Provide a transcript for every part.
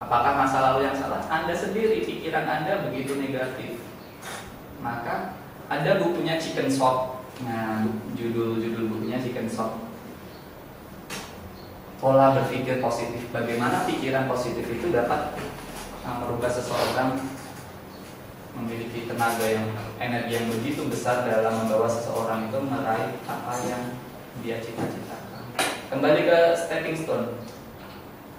Apakah masa lalu yang salah? Anda sendiri, pikiran Anda begitu negatif. Maka ada bukunya Chicken Soup. Nah, judul bukunya Chicken Soup. Pola berpikir positif. Bagaimana pikiran positif itu dapat merubah seseorang memiliki tenaga energi yang begitu besar dalam membawa seseorang itu meraih apa yang dia cita-citakan. Kembali ke stepping stone.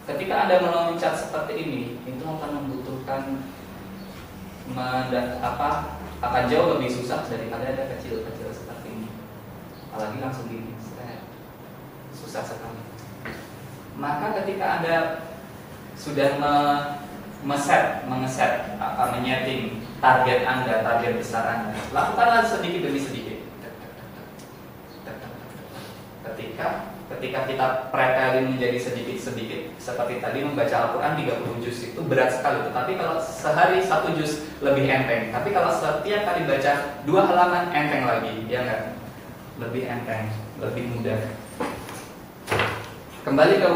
Ketika Anda meloncat seperti ini, itu akan membutuhkan akan jauh lebih susah daripada Anda kecil-kecil seperti ini. Apalagi langsung gini, susah sekali. Maka ketika Anda sudah menyeting target Anda, target besar Anda, lakukanlah sedikit demi sedikit. Ketika kita pretelin menjadi sedikit-sedikit, seperti tadi membaca Al-Quran 30 juz itu berat sekali. Tetapi kalau sehari 1 juz lebih enteng. Tapi kalau setiap kali baca 2 halaman enteng lagi, ya enggak? Lebih enteng, lebih mudah. Kembali ke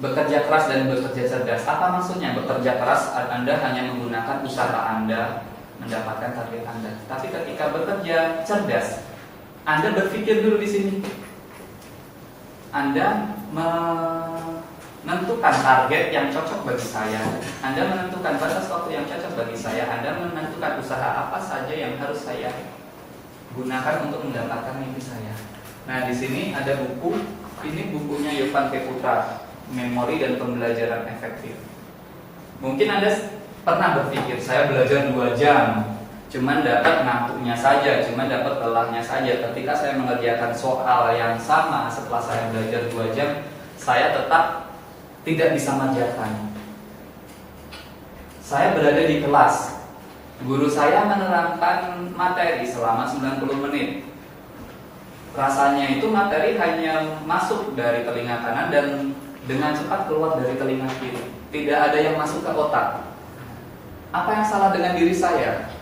bekerja keras dan bekerja cerdas. Apa maksudnya bekerja keras? Anda hanya menggunakan usaha Anda mendapatkan target Anda. Tapi ketika bekerja cerdas, Anda berpikir dulu di sini. Anda menentukan target yang cocok bagi saya. Anda menentukan batas waktu yang cocok bagi saya. Anda menentukan usaha apa saja yang harus saya gunakan untuk mendapatkan mimpi saya. Nah, di sini ada buku. Ini bukunya Yovan P. Putra, Memori dan Pembelajaran Efektif. Mungkin Anda pernah berpikir, saya belajar 2 jam, cuman dapat ngantuknya saja, cuman dapat lelahnya saja. Ketika saya mengerjakan soal yang sama setelah saya belajar 2 jam, saya tetap tidak bisa mengerjakan. Saya berada di kelas, guru saya menerangkan materi selama 90 menit. Rasanya itu materi hanya masuk dari telinga kanan dan dengan cepat keluar dari telinga kiri. Tidak ada yang masuk ke otak. Apa yang salah dengan diri saya?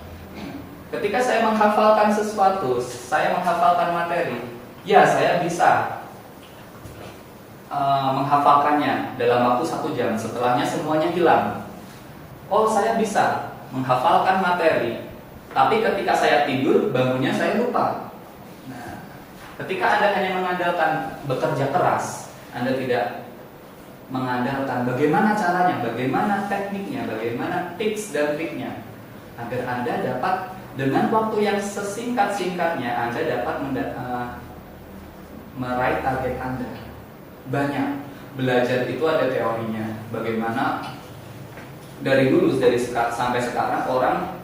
Ketika saya menghafalkan sesuatu, saya menghafalkan materi, ya saya bisa menghafalkannya dalam waktu 1 jam. Setelahnya semuanya hilang. Oh, saya bisa menghafalkan materi, tapi ketika saya tidur, bangunnya saya lupa. Nah, ketika Anda hanya mengandalkan bekerja keras, Anda tidak mengandalkan bagaimana caranya, bagaimana tekniknya, bagaimana tips dan triknya, agar Anda dapat dengan waktu yang sesingkat-singkatnya Anda dapat meraih target Anda. Banyak belajar itu ada teorinya. Bagaimana dari dulu sampai sekarang orang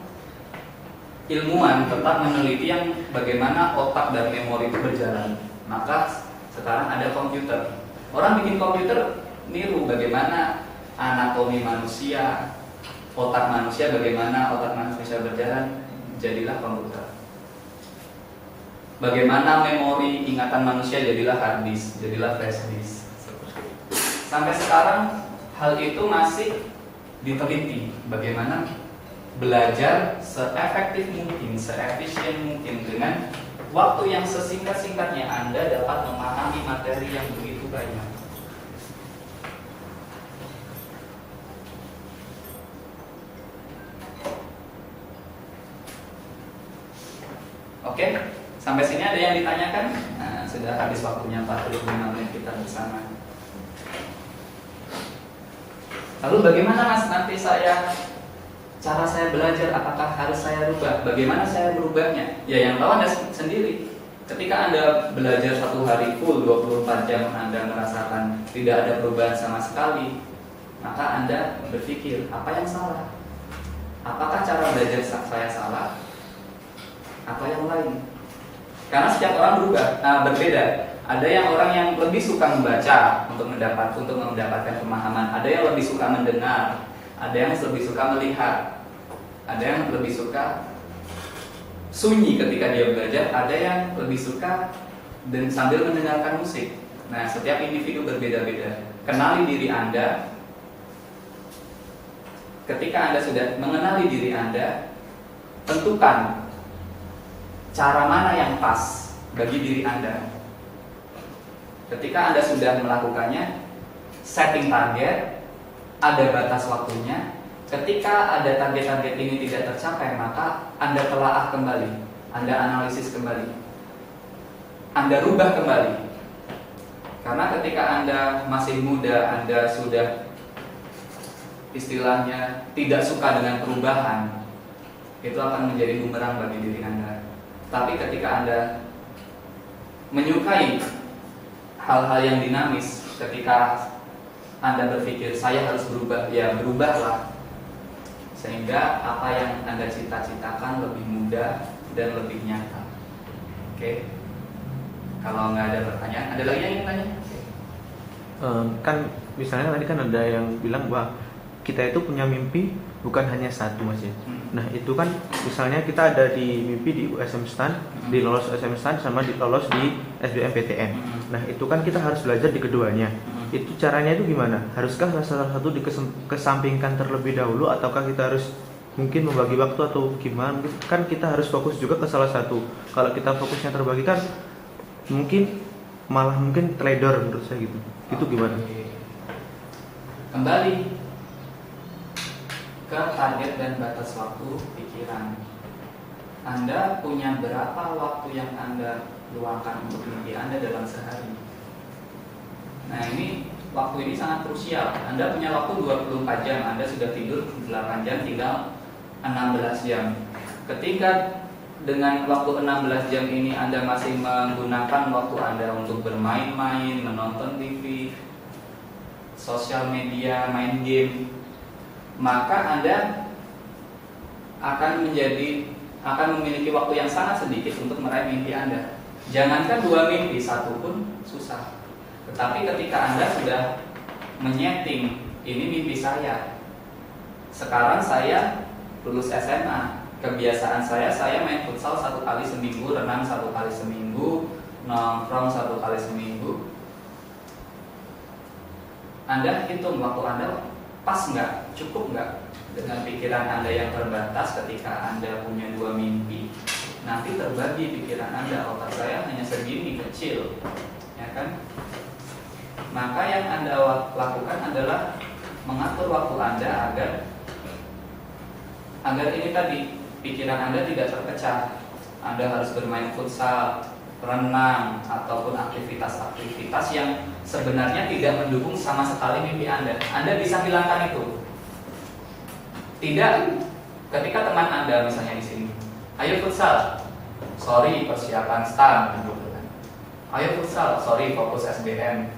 ilmuwan tetap meneliti yang bagaimana otak dan memori itu berjalan. Maka sekarang ada komputer. Orang bikin komputer niru bagaimana anatomi manusia, otak manusia, bagaimana otak manusia berjalan. Jadilah komputer. Bagaimana memori ingatan manusia, jadilah hard disk, jadilah flash disk. Sampai sekarang hal itu masih diteliti. Bagaimana belajar seefektif mungkin, seefisien mungkin dengan waktu yang sesingkat-singkatnya Anda dapat memahami materi yang begitu banyak. Oke, sampai sini ada yang ditanyakan? Nah, sudah habis waktunya 45 menit kita bersama. Lalu bagaimana Mas nanti cara saya belajar, apakah harus saya rubah? Bagaimana saya berubahnya? Ya yang tahu Anda sendiri. Ketika Anda belajar 1 hari full 24 jam Anda merasakan tidak ada perubahan sama sekali, maka Anda berpikir, apa yang salah? Apakah cara belajar saya salah? Atau yang lain? Karena setiap orang berbeda. Ada orang yang lebih suka membaca untuk mendapatkan pemahaman. Ada yang lebih suka mendengar. Ada yang lebih suka melihat. Ada yang lebih suka sunyi ketika dia belajar. Ada yang lebih suka dan sambil mendengarkan musik. Nah, setiap individu berbeda-beda. Kenali diri Anda. Ketika Anda sudah mengenali diri Anda, tentukan cara mana yang pas bagi diri Anda. Ketika Anda sudah melakukannya, setting target, ada batas waktunya. Ketika ada target-target ini tidak tercapai, maka Anda telaah kembali, Anda analisis kembali, Anda rubah kembali. Karena ketika Anda masih muda, Anda sudah istilahnya tidak suka dengan perubahan, itu akan menjadi bumerang bagi diri Anda. Tapi ketika Anda menyukai hal-hal yang dinamis, ketika Anda berpikir saya harus berubah, ya berubahlah. Sehingga apa yang Anda cita-citakan lebih mudah dan lebih nyata. Oke. Kalau nggak ada pertanyaan, ada lagi yang ingin tanya? Kan misalnya tadi kan ada yang bilang bahwa kita itu punya mimpi bukan hanya satu, Mas ya. Nah itu kan misalnya kita ada di mimpi di USM STAN, di lolos USM STAN sama di lolos di SBMPTN. Nah itu kan kita harus belajar di keduanya. Itu caranya itu gimana? Haruskah salah satu dikesampingkan terlebih dahulu, ataukah kita harus mungkin membagi waktu atau gimana? Kan kita harus fokus juga ke salah satu. Kalau kita fokusnya terbagi kan mungkin malah mungkin trader menurut saya gitu. Itu gimana? Kembali ke target dan batas waktu pikiran. Anda punya berapa waktu yang Anda luangkan untuk mimpi Anda dalam sehari? Nah ini waktu ini sangat krusial. Anda punya waktu 24 jam, Anda sudah tidur 8 jam, tinggal 16 jam. Ketika dengan waktu 16 jam ini Anda masih menggunakan waktu Anda untuk bermain-main, menonton TV, sosial media, main game, maka Anda akan memiliki waktu yang sangat sedikit untuk meraih mimpi Anda. Jangankan 2 mimpi, 1 pun susah. Tetapi ketika Anda sudah menyeting, ini mimpi saya. Sekarang saya lulus SMA, kebiasaan saya main futsal 1 kali seminggu, renang 1 kali seminggu, nongkrong 1 kali seminggu. Anda hitung waktu Anda pas nggak, cukup nggak dengan pikiran Anda yang terbatas. Ketika Anda punya 2 mimpi, nanti terbagi pikiran Anda, otak saya hanya segini kecil, ya kan? Maka yang Anda lakukan adalah mengatur waktu Anda agar ini tadi pikiran Anda tidak terpecah. Anda harus bermain futsal, renang, ataupun aktivitas-aktivitas yang sebenarnya tidak mendukung sama sekali mimpi Anda. Anda bisa hilangkan itu. Tidak, ketika teman Anda misalnya di sini, ayo futsal, sorry persiapan STAN, ayo futsal, sorry fokus SBM.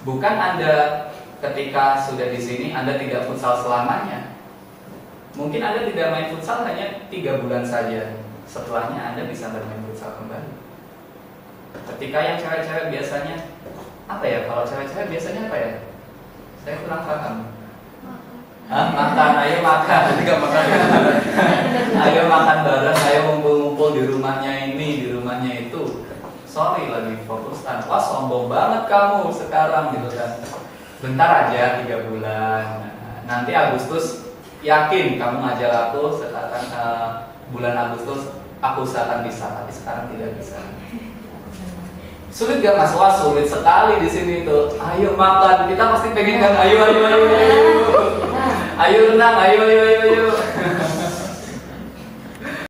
Bukan Anda ketika sudah di sini Anda tidak futsal selamanya. Mungkin Anda tidak main futsal hanya 3 bulan saja. Setelahnya Anda bisa bermain futsal kembali. Ketika yang cewek-cewek biasanya apa ya? Kalau cewek-cewek biasanya apa ya? Saya kurang paham. Makan, ayo makan. Ketika makan, ayo makan bareng, ayo ngumpul-ngumpul di rumahnya ini, di rumahnya itu. Sorry lagi fokus kan. Wah sombong banget kamu sekarang gitu kan. Bentar aja 3 bulan. Nanti Agustus yakin kamu ngajak aku. Sekarang bulan Agustus aku usahakan bisa, tapi sekarang tidak bisa. Sulit gak Mas? Wah sulit sekali di sini tuh. Ayo makan, kita pasti pengen kan? Ayo. Ayo renang, ayo.